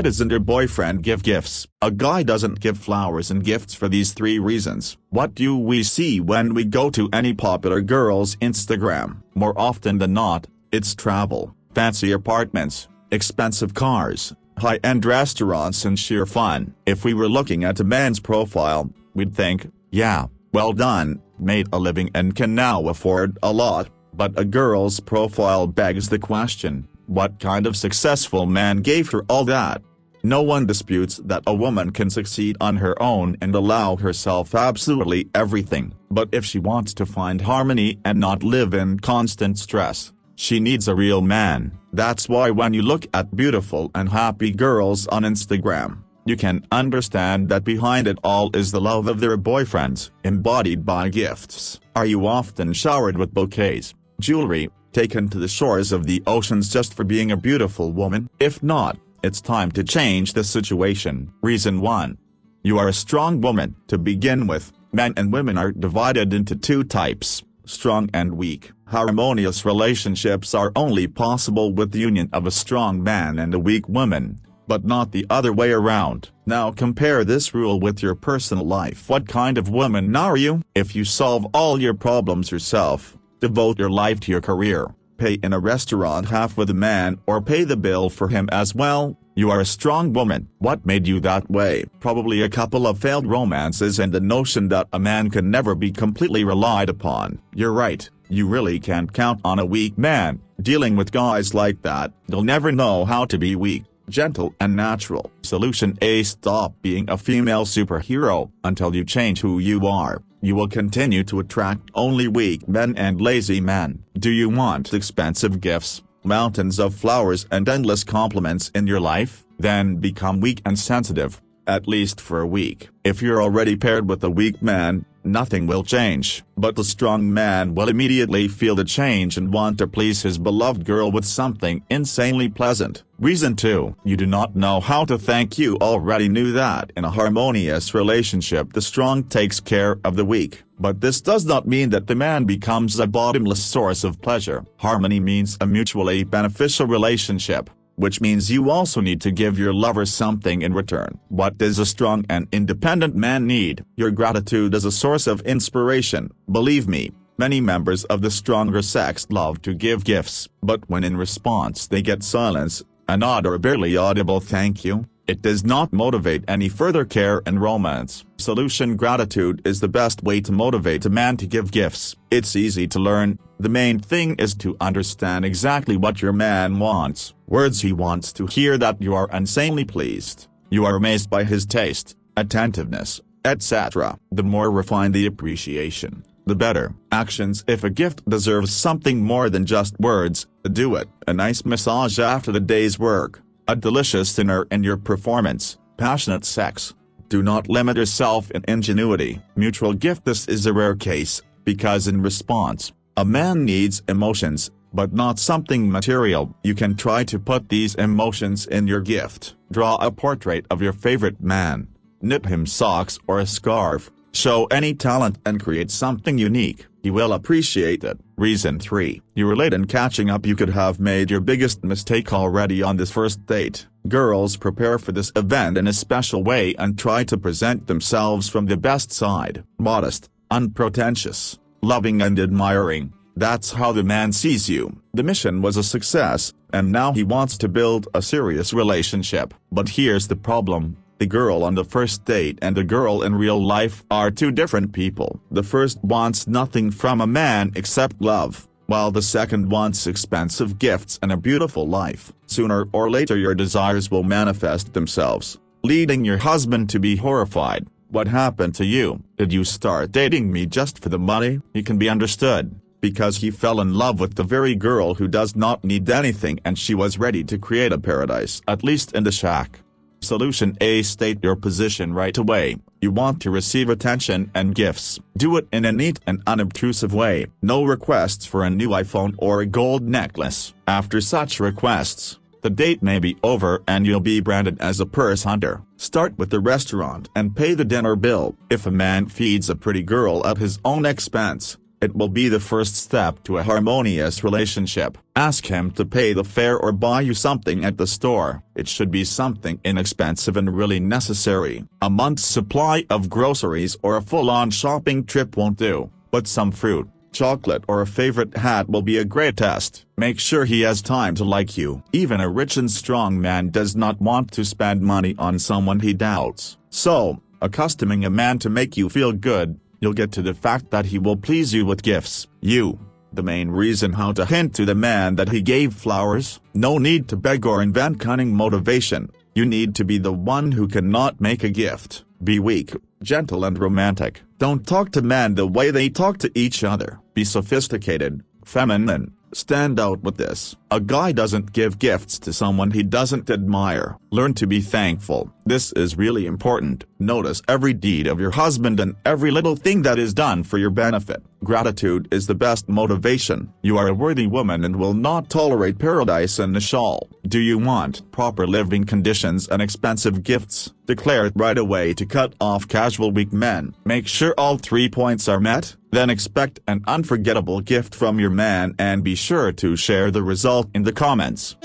Why doesn't your boyfriend give gifts? A guy doesn't give flowers and gifts for these 3 reasons. What do we see when we go to any popular girl's Instagram? More often than not, it's travel, fancy apartments, expensive cars, high-end restaurants and sheer fun. If we were looking at a man's profile, we'd think, yeah, well done, made a living and can now afford a lot. But a girl's profile begs the question, what kind of successful man gave her all that? No one disputes that a woman can succeed on her own and allow herself absolutely everything. But if she wants to find harmony and not live in constant stress, she needs a real man. That's why when you look at beautiful and happy girls on Instagram, you can understand that behind it all is the love of their boyfriends, embodied by gifts. Are you often showered with bouquets, jewelry, taken to the shores of the oceans just for being a beautiful woman? If not, it's time to change the situation. Reason 1. You are a strong woman. To begin with, men and women are divided into 2 types, strong and weak. Harmonious relationships are only possible with the union of a strong man and a weak woman, but not the other way around. Now compare this rule with your personal life. What kind of woman are you? If you solve all your problems yourself, devote your life to your career, pay in a restaurant half with a man or pay the bill for him as well, you are a strong woman. What made you that way? Probably a couple of failed romances and the notion that a man can never be completely relied upon. You're right, you really can't count on a weak man. Dealing with guys like that, you'll never know how to be weak, gentle and natural. Solution A. Stop being a female superhero. Until you change who you are, you will continue to attract only weak men and lazy men. Do you want expensive gifts, mountains of flowers and endless compliments in your life? Then become weak and sensitive, at least for a week. If you're already paired with a weak man, nothing will change. But the strong man will immediately feel the change and want to please his beloved girl with something insanely pleasant. Reason 2. You do not know how to thank. You already knew that in a harmonious relationship the strong takes care of the weak. But this does not mean that the man becomes a bottomless source of pleasure. Harmony means a mutually beneficial relationship, which means you also need to give your lover something in return. What does a strong and independent man need? Your gratitude as a source of inspiration. Believe me, many members of the stronger sex love to give gifts, but when in response they get silence, a nod or a barely audible thank you, it does not motivate any further care and romance. Solution: gratitude is the best way to motivate a man to give gifts. It's easy to learn. The main thing is to understand exactly what your man wants. Words: he wants to hear that you are insanely pleased, you are amazed by his taste, attentiveness, etc. The more refined the appreciation, the better. Actions: if a gift deserves something more than just words, do it. A nice massage after the day's work, a delicious dinner in your performance, passionate sex. Do not limit yourself in ingenuity. Mutual gift: this is a rare case, because in response, a man needs emotions, but not something material. You can try to put these emotions in your gift. Draw a portrait of your favorite man, knit him socks or a scarf, show any talent and create something unique. He will appreciate it. Reason 3. You're late in catching up. You could have made your biggest mistake already on this first date. Girls prepare for this event in a special way and try to present themselves from the best side. Modest, unpretentious, loving and admiring. That's how the man sees you. The mission was a success, and now he wants to build a serious relationship. But here's the problem. The girl on the first date and the girl in real life are 2 different people. The first wants nothing from a man except love, while the second wants expensive gifts and a beautiful life. Sooner or later your desires will manifest themselves, leading your husband to be horrified. What happened to you? Did you start dating me just for the money? He can be understood, because he fell in love with the very girl who does not need anything and she was ready to create a paradise, at least in the shack. Solution A. State your position right away. You want to receive attention and gifts. Do it in a neat and unobtrusive way. No requests for a new iPhone or a gold necklace. After such requests, the date may be over and you'll be branded as a purse hunter. Start with the restaurant and pay the dinner bill. If a man feeds a pretty girl at his own expense, It will be the first step to a harmonious relationship. Ask him to pay the fare or buy you something at the store. It should be something inexpensive and really necessary. A month's supply of groceries or a full-on shopping trip won't do, but some fruit, chocolate or a favorite hat will be a great test. Make sure he has time to like you. Even a rich and strong man does not want to spend money on someone he doubts. So, accustoming a man to make you feel good, you'll get to the fact that he will please you with gifts. The main reason how to hint to the man that he gave flowers. No need to beg or invent cunning motivation. You need to be the one who cannot make a gift. Be weak, gentle and romantic. Don't talk to men the way they talk to each other. Be sophisticated, feminine. Stand out with this. A guy doesn't give gifts to someone he doesn't admire. Learn to be thankful. This is really important. Notice every deed of your husband and every little thing that is done for your benefit. Gratitude is the best motivation. You are a worthy woman and will not tolerate paradise in a shawl. Do you want proper living conditions and expensive gifts? Declare it right away to cut off casual weak men. Make sure all 3 points are met, then expect an unforgettable gift from your man and be sure to share the result in the comments.